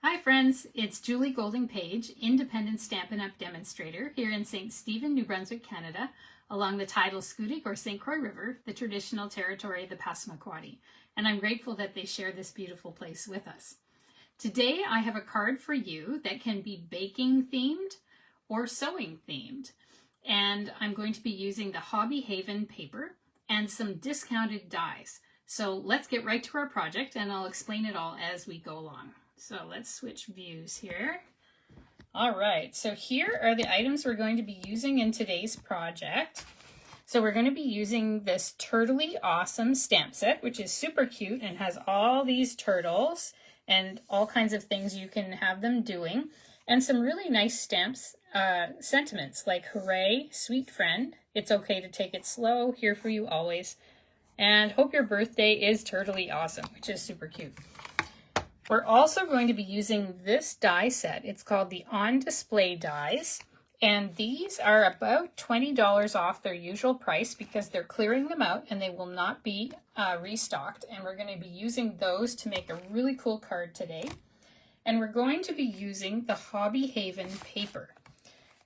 Hi friends, it's Julie Golding-Page, Independent Stampin' Up! Demonstrator here in St. Stephen, New Brunswick, Canada, along the tidal Scoodic or St. Croix River, the traditional territory of the Passamaquoddy. And I'm grateful that they share this beautiful place with us. Today I have a card for you that can be baking themed or sewing themed. And I'm going to be using the Hobby Haven paper and some discounted dies. So let's get right to our project and I'll explain it all as we go along. So let's switch views here. All right, so here are the items we're going to be using in today's project. So we're going to be using this Turtley Awesome stamp set, which is super cute and has all these turtles and all kinds of things you can have them doing. And some really nice stamps, sentiments like hooray, sweet friend, it's okay to take it slow, here for you always, and hope your birthday is turtly awesome, which is super cute. We're also going to be using this die set. It's called the On Display Dies, and these are about $20 off their usual price because they're clearing them out and they will not be restocked. And we're going to be using those to make a really cool card today. And we're going to be using the Hobby Haven paper.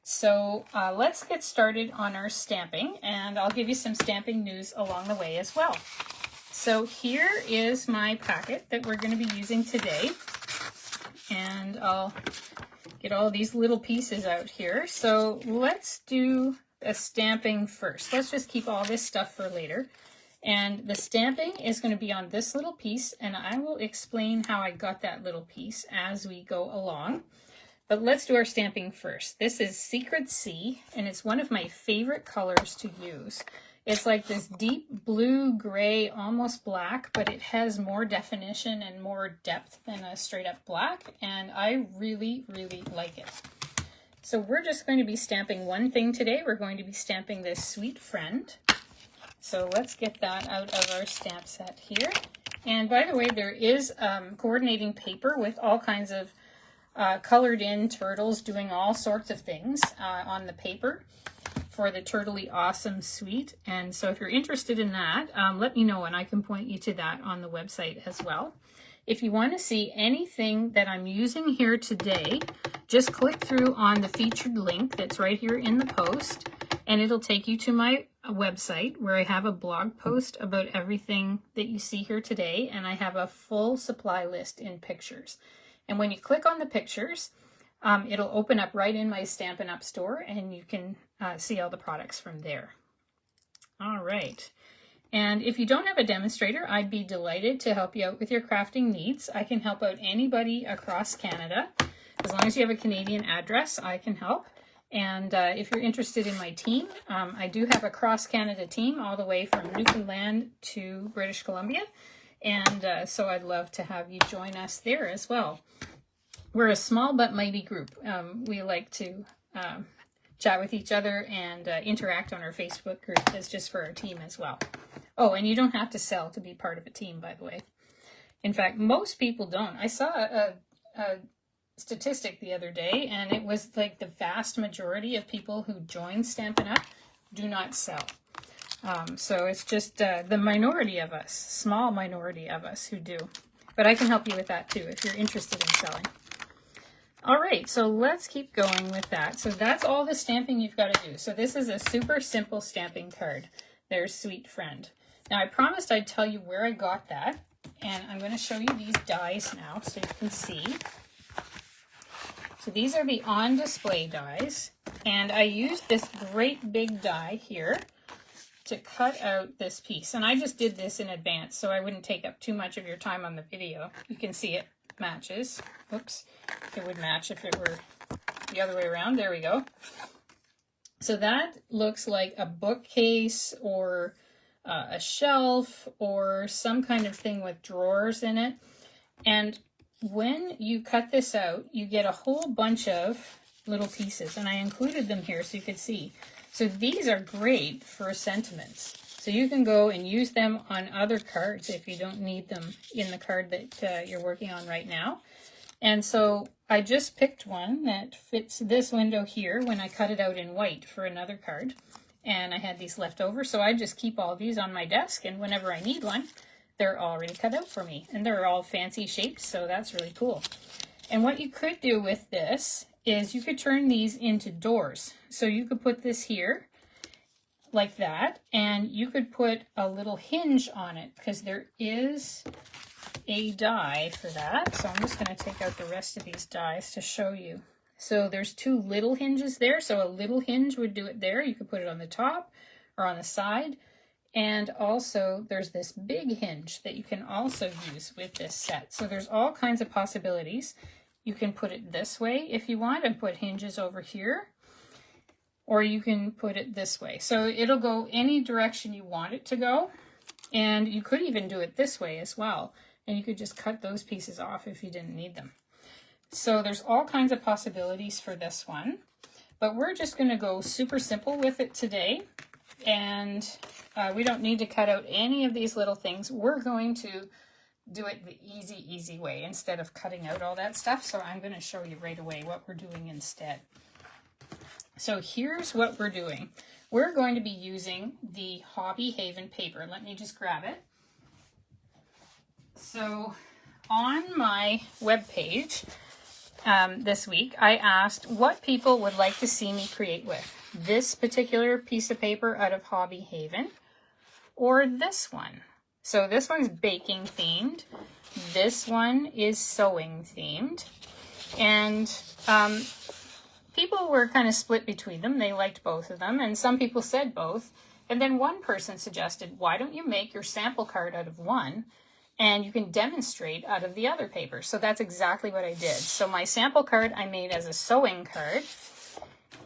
So let's get started on our stamping, and I'll give you some stamping news along the way as well. So here is my packet that we're going to be using today, and I'll get all these little pieces out here. So let's do a stamping first. Let's just keep all this stuff for later. And the stamping is going to be on this little piece, and I will explain how I got that little piece as we go along. But let's do our stamping first. This is Secret Sea, and it's one of my favorite colors to use. It's like this deep blue, gray, almost black, but it has more definition and more depth than a straight up black, and I really, really like it. So we're just going to be stamping one thing today. We're going to be stamping this Sweet Friend. So let's get that out of our stamp set here. And by the way, there is coordinating paper with all kinds of colored in turtles doing all sorts of things on the paper for the Turtley Awesome Suite. And so if you're interested in that, let me know and I can point you to that on the website as well. If you want to see anything that I'm using here today, just click through on the featured link that's right here in the post, and it'll take you to my website where I have a blog post about everything that you see here today, and I have a full supply list in pictures. And when you click on the pictures, it'll open up right in my Stampin' Up! Store, and you can see all the products from there. All right. And if you don't have a demonstrator, I'd be delighted to help you out with your crafting needs. I can help out anybody across Canada. As long as you have a Canadian address, I can help. And if you're interested in my team, I do have a cross-Canada team all the way from Newfoundland to British Columbia. And so I'd love to have you join us there as well. We're a small but mighty group. We like to chat with each other and interact on our Facebook group. That's just for our team as well. Oh, and you don't have to sell to be part of a team, by the way. In fact, most people don't. I saw a statistic the other day, and it was like the vast majority of people who join Stampin' Up! Do not sell. So it's just the minority of us, small minority of us who do. But I can help you with that too if you're interested in selling. All right, so let's keep going with that. So that's all the stamping you've got to do. So this is a super simple stamping card. There's Sweet Friend. Now I promised I'd tell you where I got that, and I'm going to show you these dies now so you can see. So these are the On Display dies, and I used this great big die here to cut out this piece. And I just did this in advance so I wouldn't take up too much of your time on the video. You can see it matches. Oops, it would match if it were the other way around. There we go. So that looks like a bookcase or a shelf or some kind of thing with drawers in it. And when you cut this out, you get a whole bunch of little pieces, and I included them here so you could see. So these are great for sentiments. So you can go and use them on other cards if you don't need them in the card that you're working on right now. And so I just picked one that fits this window here when I cut it out in white for another card. And I had these left over, so I just keep all these on my desk, and whenever I need one, they're already cut out for me. And they're all fancy shapes, so that's really cool. And what you could do with this is you could turn these into doors. So you could put this here like that, and you could put a little hinge on it because there is a die for that. So I'm just going to take out the rest of these dies to show you. So there's two little hinges there. So a little hinge would do it there. You could put it on the top or on the side. And also there's this big hinge that you can also use with this set. So there's all kinds of possibilities. You can put it this way if you want and put hinges over here, or you can put it this way. So it'll go any direction you want it to go. And you could even do it this way as well. And you could just cut those pieces off if you didn't need them. So there's all kinds of possibilities for this one, but we're just going to go super simple with it today. And we don't need to cut out any of these little things. We're going to do it the easy way instead of cutting out all that stuff. So I'm going to show you right away what we're doing instead. So here's what we're doing. We're going to be using the Hobby Haven paper. Let me just grab it. So on my webpage this week, I asked what people would like to see me create with. This particular piece of paper out of Hobby Haven or this one. So this one's baking themed. This one is sewing themed. And people were kind of split between them. They liked both of them, and some people said both. And then one person suggested, why don't you make your sample card out of one and you can demonstrate out of the other paper? So that's exactly what I did. So my sample card I made as a sewing card.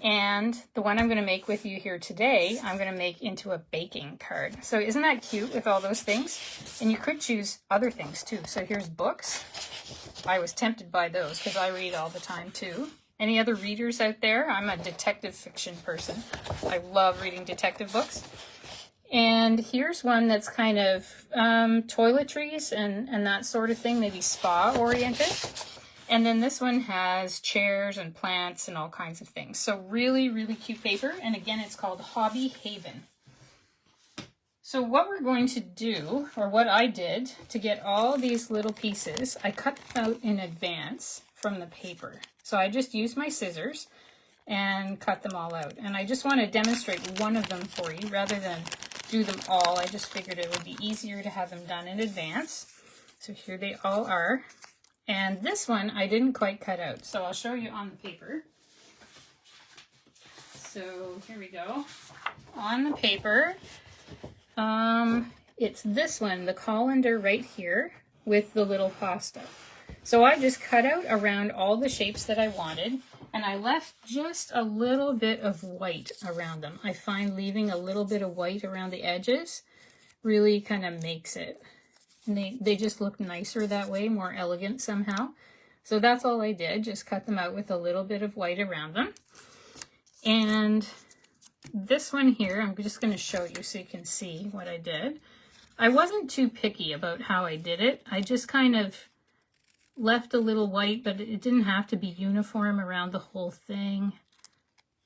And the one I'm going to make with you here today, I'm going to make into a baking card. So isn't that cute with all those things? And you could choose other things too. So here's books. I was tempted by those because I read all the time too. Any other readers out there? I'm a detective fiction person. I love reading detective books. And here's one that's kind of toiletries and that sort of thing, maybe spa oriented. And then this one has chairs and plants and all kinds of things. So really, really cute paper. And again, it's called Hobby Haven. So what we're going to do, or what I did to get all these little pieces, I cut them out in advance from the paper. So I just used my scissors and cut them all out. And I just want to demonstrate one of them for you rather than do them all. I just figured it would be easier to have them done in advance. So here they all are. And this one I didn't quite cut out, so I'll show you on the paper. So here we go. On the paper, it's this one, the colander right here with the little pasta. So I just cut out around all the shapes that I wanted, and I left just a little bit of white around them. I find leaving a little bit of white around the edges really kind of makes it. And they just look nicer that way, more elegant somehow. So that's all I did, just cut them out with a little bit of white around them. And this one here, I'm just going to show you so you can see what I did. I wasn't too picky about how I did it. I just kind of left a little white, but it didn't have to be uniform around the whole thing.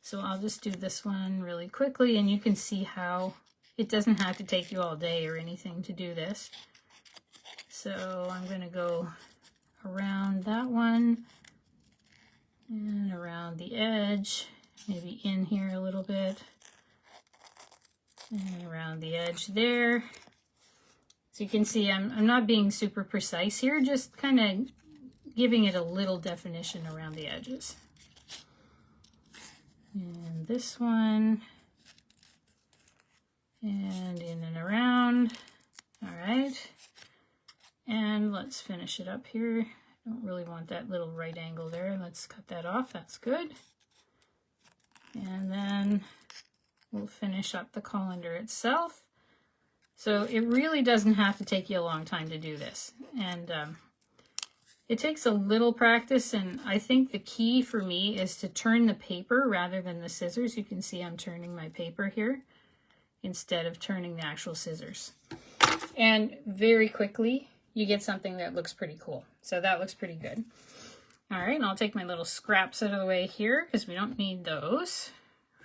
So I'll just do this one really quickly, and you can see how it doesn't have to take you all day or anything to do this. So I'm going to go around that one and around the edge, maybe in here a little bit, and around the edge there. So you can see I'm not being super precise here, just kind of giving it a little definition around the edges. And this one, and in and around. All right. And let's finish it up here. I don't really want that little right angle there. Let's cut that off. That's good. And then we'll finish up the colander itself. So it really doesn't have to take you a long time to do this. And it takes a little practice, and I think the key for me is to turn the paper rather than the scissors. You can see I'm turning my paper here instead of turning the actual scissors. And very quickly, you get something that looks pretty cool. So that looks pretty good. All right, and I'll take my little scraps out of the way here because we don't need those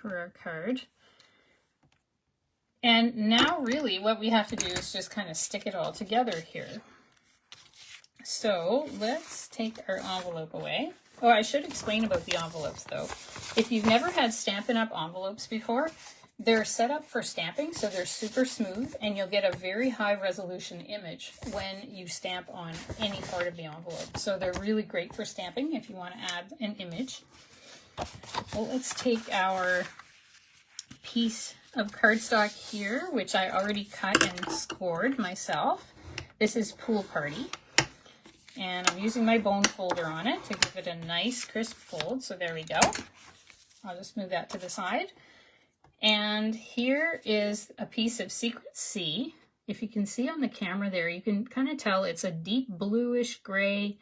for our card. And now really what we have to do is just kind of stick it all together here. so let's take our envelope away. Oh, I should explain about the envelopes though. If you've never had Stampin' Up! Envelopes before, they're set up for stamping, so they're super smooth, and you'll get a very high resolution image when you stamp on any part of the envelope. So they're really great for stamping if you want to add an image. Well, let's take our piece of cardstock here, which I already cut and scored myself. This is Pool Party. And I'm using my bone folder on it to give it a nice crisp fold. So there we go. I'll just move that to the side. And here is a piece of Secret Sea. If you can see on the camera there, you can kind of tell it's a deep bluish gray,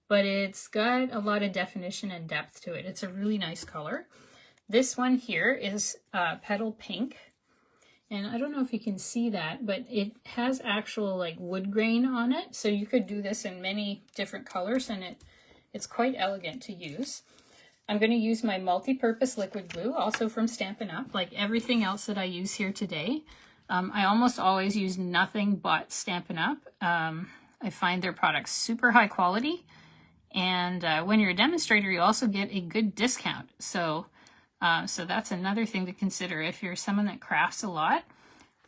but it's got a lot of definition and depth to it. It's a really nice color. This one here is Petal Pink. And I don't know if you can see that, but it has actual like wood grain on it. So you could do this in many different colors, and it's quite elegant to use. I'm going to use my multi-purpose liquid glue, also from Stampin' Up, like everything else that I use here today. I almost always use nothing but Stampin' Up. I find their products super high quality. And when you're a demonstrator, you also get a good discount. So that's another thing to consider if you're someone that crafts a lot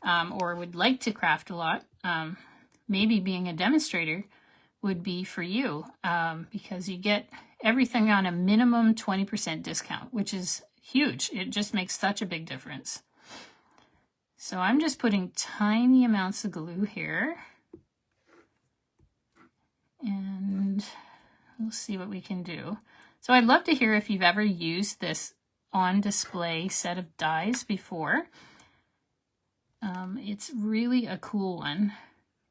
or would like to craft a lot. Maybe being a demonstrator would be for you because you get everything on a minimum 20% discount, which is huge. It just makes such a big difference. So I'm just putting tiny amounts of glue here, and we'll see what we can do. So I'd love to hear if you've ever used this on display set of dies before. It's really a cool one.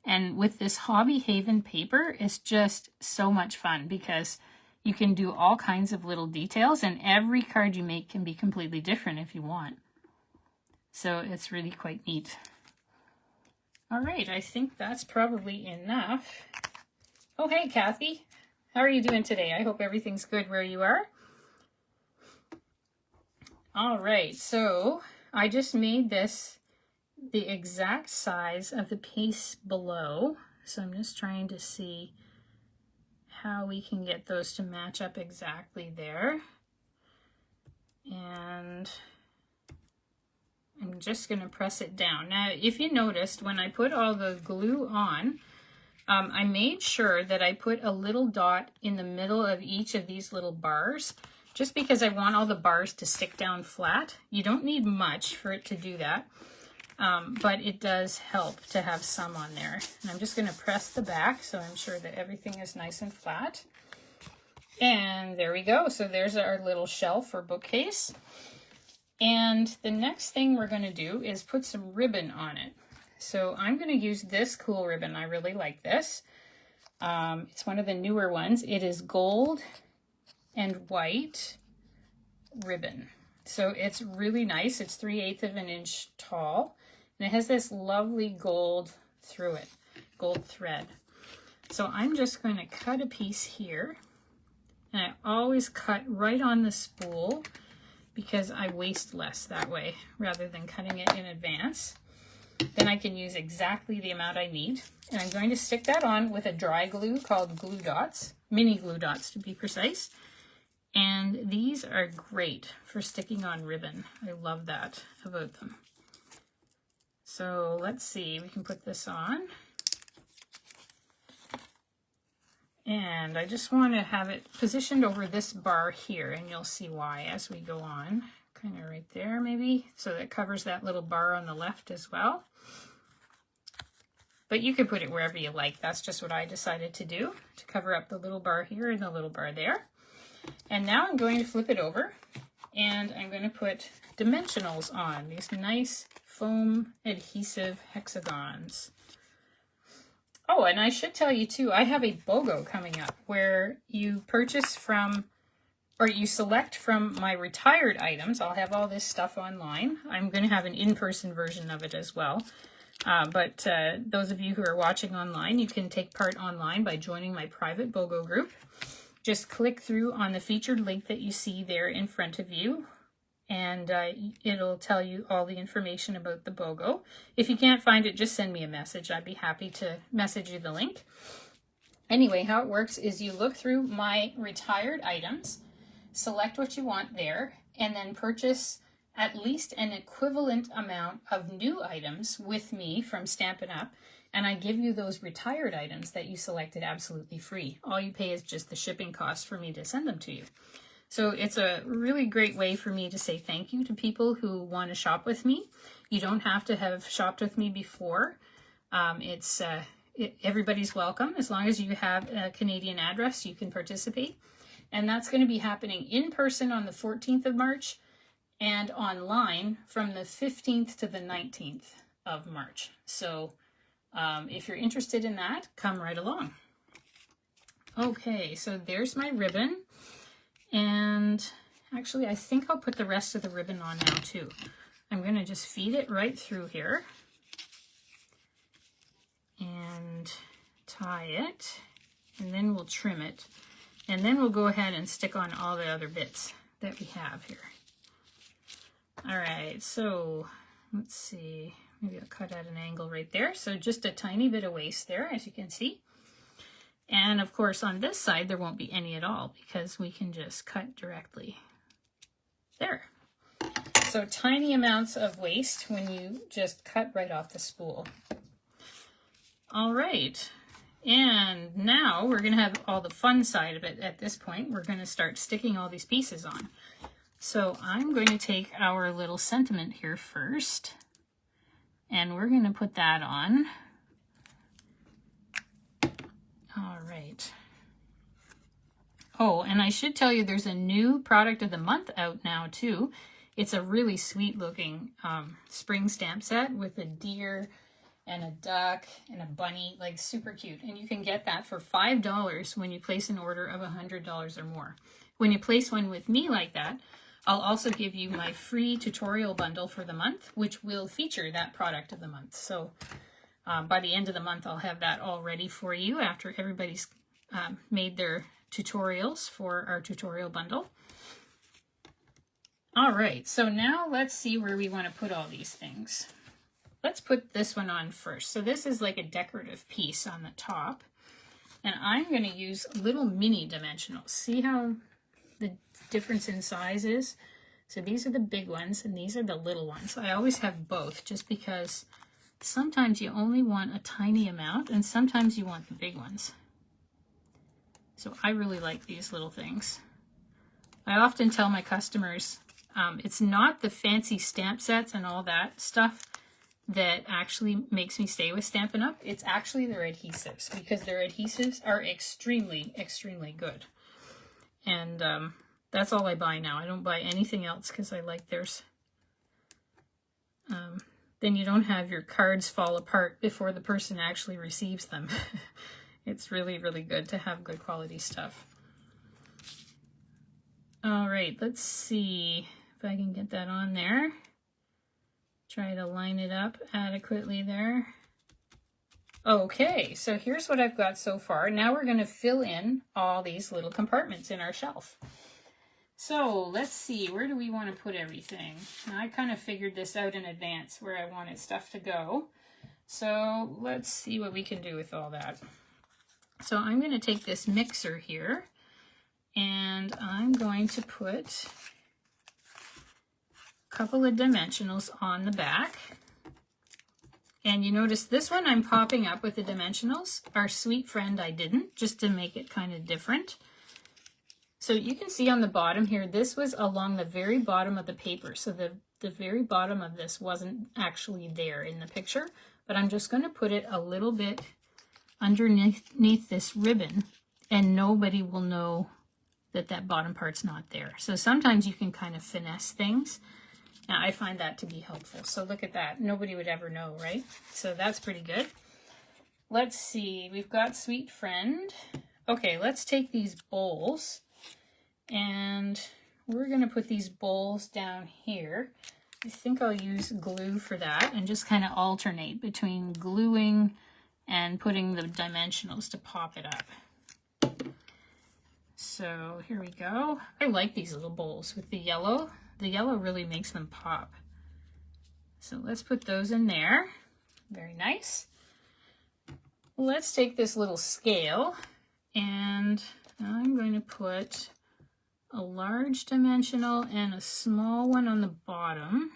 And with this Hobby Haven paper, it's just so much fun because you can do all kinds of little details, and every card you make can be completely different if you want. So it's really quite neat. All right, I think that's probably enough. Oh, hey, Kathy. How are you doing today? I hope everything's good where you are. All right, so I just made this the exact size of the piece below. So I'm just trying to see how we can get those to match up exactly there. And I'm just going to press it down. Now, if you noticed, when I put all the glue on, I made sure that I put a little dot in the middle of each of these little bars, just because I want all the bars to stick down flat. You don't need much for it to do that, but it does help to have some on there. And I'm just going to press the back so I'm sure that everything is nice and flat. And there we go. So there's our little shelf or bookcase. And the next thing we're going to do is put some ribbon on it. So I'm going to use this cool ribbon. I really like this. It's one of the newer ones. It is gold and white ribbon. So it's really nice. It's 3/8 of an inch tall. And it has this lovely gold through it, gold thread. So I'm just going to cut a piece here. And I always cut right on the spool because I waste less that way rather than cutting it in advance. Then I can use exactly the amount I need. And I'm going to stick that on with a dry glue called Glue Dots, mini glue dots to be precise. And these are great for sticking on ribbon. I love that about them. So let's see, we can put this on. And I just want to have it positioned over this bar here, and you'll see why as we go on. Kind of right there maybe, so that covers that little bar on the left as well. But you can put it wherever you like. That's just what I decided to do, to cover up the little bar here and the little bar there. And now I'm going to flip it over, and I'm going to put dimensionals on, these nice foam adhesive hexagons. Oh, and I should tell you too, I have a BOGO coming up where you purchase from, or you select from my retired items. I'll have all this stuff online. I'm going to have an in-person version of it as well. But those of you who are watching online, you can take part online by joining my private BOGO group. Just click through on the featured link that you see there in front of you, and it'll tell you all the information about the BOGO. If you can't find it, just send me a message. I'd be happy to message you the link. Anyway, how it works is you look through my retired items, select what you want there, and then purchase at least an equivalent amount of new items with me from Stampin' Up! And I give you those retired items that you selected absolutely free. All you pay is just the shipping cost for me to send them to you. So it's a really great way for me to say thank you to people who want to shop with me. You don't have to have shopped with me before. Everybody's welcome. As long as you have a Canadian address, you can participate. And that's going to be happening in person on the 14th of March and online from the 15th to the 19th of March. So if you're interested in that, come right along. Okay, so there's my ribbon. And actually, I think I'll put the rest of the ribbon on now too. I'm going to just feed it right through here and tie it, and then we'll trim it. And then we'll go ahead and stick on all the other bits that we have here. All right, so let's see. Maybe I'll cut at an angle right there. So just a tiny bit of waste there, as you can see. And of course, on this side, there won't be any at all because we can just cut directly there. So tiny amounts of waste when you just cut right off the spool. All right. And now we're going to have all the fun side of it at this point. We're going to start sticking all these pieces on. So I'm going to take our little sentiment here first, and we're going to put that on. All right. Oh, and I should tell you there's a new product of the month out now too. It's a really sweet looking spring stamp set with a deer and a duck and a bunny, like super cute. And you can get that for $5 when you place an order of $100 or more. When you place one with me like that, I'll also give you my free tutorial bundle for the month, which will feature that product of the month. So by the end of the month, I'll have that all ready for you after everybody's made their tutorials for our tutorial bundle. All right, so now let's see where we want to put all these things. Let's put this one on first. So this is like a decorative piece on the top. And I'm going to use little mini dimensionals. See how the difference in size is? So these are the big ones and these are the little ones. I always have both just because sometimes you only want a tiny amount and sometimes you want the big ones. So I really like these little things. I often tell my customers, it's not the fancy stamp sets and all that stuff that actually makes me stay with Stampin' Up. It's actually their adhesives, because their adhesives are extremely, extremely good. And that's all I buy now. I don't buy anything else because I like theirs. Then you don't have your cards fall apart before the person actually receives them. It's really, really good to have good quality stuff. All right, let's see if I can get that on there. Try to line it up adequately there. Okay, so here's what I've got so far. Now we're going to fill in all these little compartments in our shelf. So let's see, where do we want to put everything? Now, I kind of figured this out in advance where I wanted stuff to go. So let's see what we can do with all that. So I'm going to take this mixer here and I'm going to put a couple of dimensionals on the back. And you notice this one I'm popping up with the dimensionals. Our Sweet Friend I didn't, just to make it kind of different. So you can see on the bottom here, this was along the very bottom of the paper. So the very bottom of this wasn't actually there in the picture, but I'm just going to put it a little bit underneath this ribbon and nobody will know that that bottom part's not there. So sometimes you can kind of finesse things. Now I find that to be helpful. So look at that. Nobody would ever know, right? So that's pretty good. Let's see. We've got Sweet Friend. Okay, let's take these bowls and we're going to put these bowls down here. I think I'll use glue for that and just kind of alternate between gluing and putting the dimensionals to pop it up. So here we go. I like these little bowls with the yellow. The yellow really makes them pop. So let's put those in there. Very nice. Let's take this little scale And I'm going to put a large dimensional and a small one on the bottom.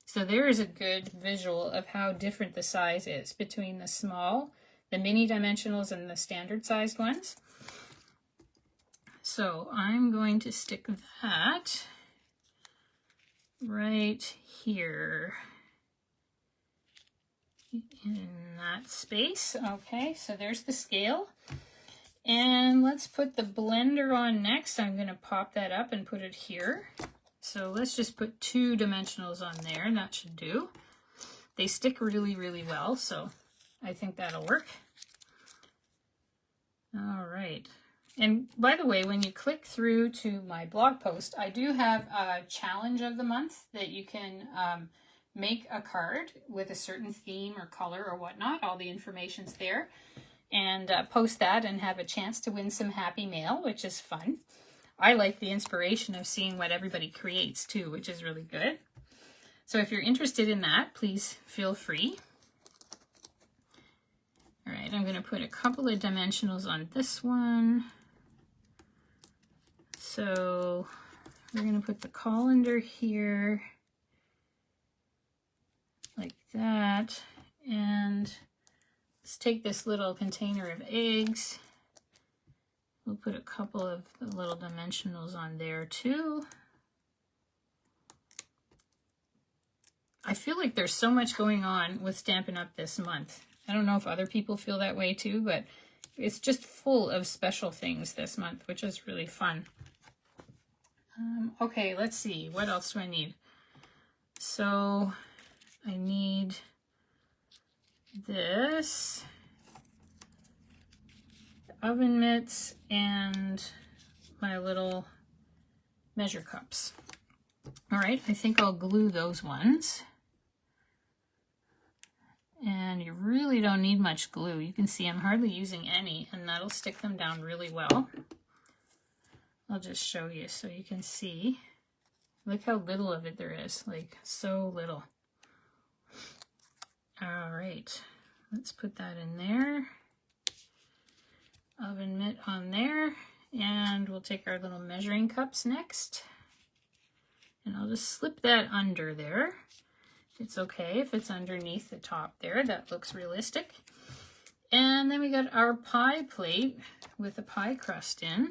So there is a good visual of how different the size is between the small, the mini dimensionals, and the standard sized ones. So I'm going to stick that right here in that space. Okay, so there's the scale. And let's put the blender on next. I'm going to pop that up and put it here. So let's just put 2 dimensionals on there, and that should do. They stick really, really well, so I think that'll work. All right. And by the way, when you click through to my blog post, I do have a challenge of the month that you can make a card with a certain theme or color or whatnot. All the information's there. And post that and have a chance to win some happy mail, which is fun. I like the inspiration of seeing what everybody creates too, which is really good. So if you're interested in that, please feel free. All right, I'm going to put a couple of dimensionals on this one. So we're going to put the colander here like that. And let's take this little container of eggs. We'll put a couple of the little dimensionals on there too. I feel like there's so much going on with Stampin' Up! This month. I don't know if other people feel that way too, but it's just full of special things this month, which is really fun. Okay, let's see. What else do I need? So I need this, oven mitts, and my little measure cups. All right, I think I'll glue those ones. And you really don't need much glue. You can see I'm hardly using any, and that'll stick them down really well. I'll just show you so you can see. Look how little of it there is, like so little. All right, let's put that in there. Oven mitt on there, and we'll take our little measuring cups next. And I'll just slip that under there. It's okay if it's underneath the top there. That looks realistic. And then we got our pie plate with the pie crust in.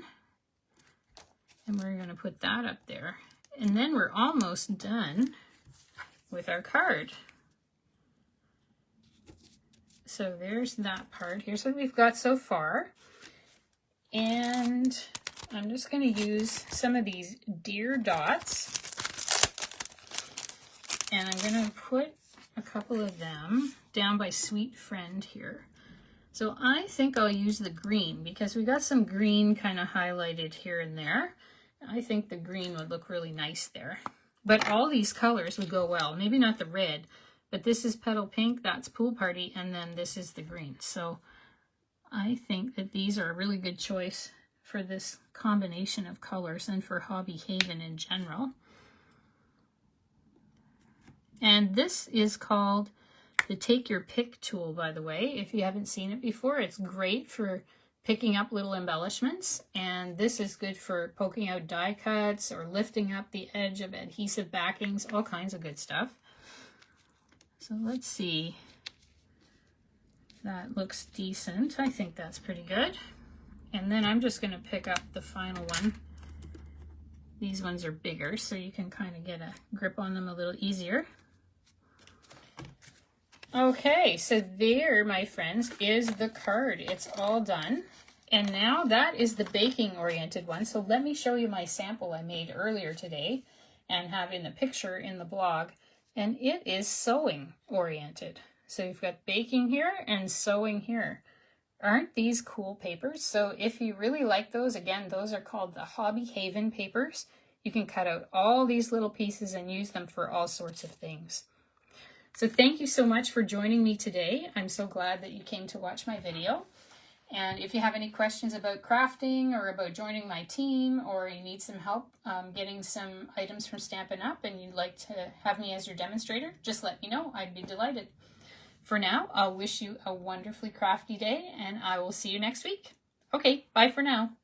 And we're going to put that up there. And then we're almost done with our card. So there's that part. Here's what we've got so far. And I'm just going to use some of these deer dots. And I'm going to put a couple of them down by Sweet Friend here. So I think I'll use the green because we got some green kind of highlighted here and there. I think the green would look really nice there. But all these colors would go well. Maybe not the red, but this is Petal Pink, that's Pool Party, and then this is the green. So I think that these are a really good choice for this combination of colors and for Hobby Haven in general. And this is called the Take Your Pick tool, by the way. If you haven't seen it before, it's great for picking up little embellishments. And this is good for poking out die cuts or lifting up the edge of adhesive backings, all kinds of good stuff. So let's see. That looks decent. I think that's pretty good. And then I'm just going to pick up the final one. These ones are bigger, so you can kind of get a grip on them a little easier. Okay, so there, my friends, is the card. It's all done. And now that is the baking oriented one. So let me show you my sample I made earlier today and have in the picture in the blog. And it is sewing oriented. So you've got baking here and sewing here. Aren't these cool papers? So if you really like those, again, those are called the Hobby Haven papers. You can cut out all these little pieces and use them for all sorts of things. So thank you so much for joining me today. I'm so glad that you came to watch my video. And if you have any questions about crafting or about joining my team, or you need some help getting some items from Stampin' Up! And you'd like to have me as your demonstrator, just let me know. I'd be delighted. For now, I'll wish you a wonderfully crafty day, and I will see you next week. Okay, bye for now.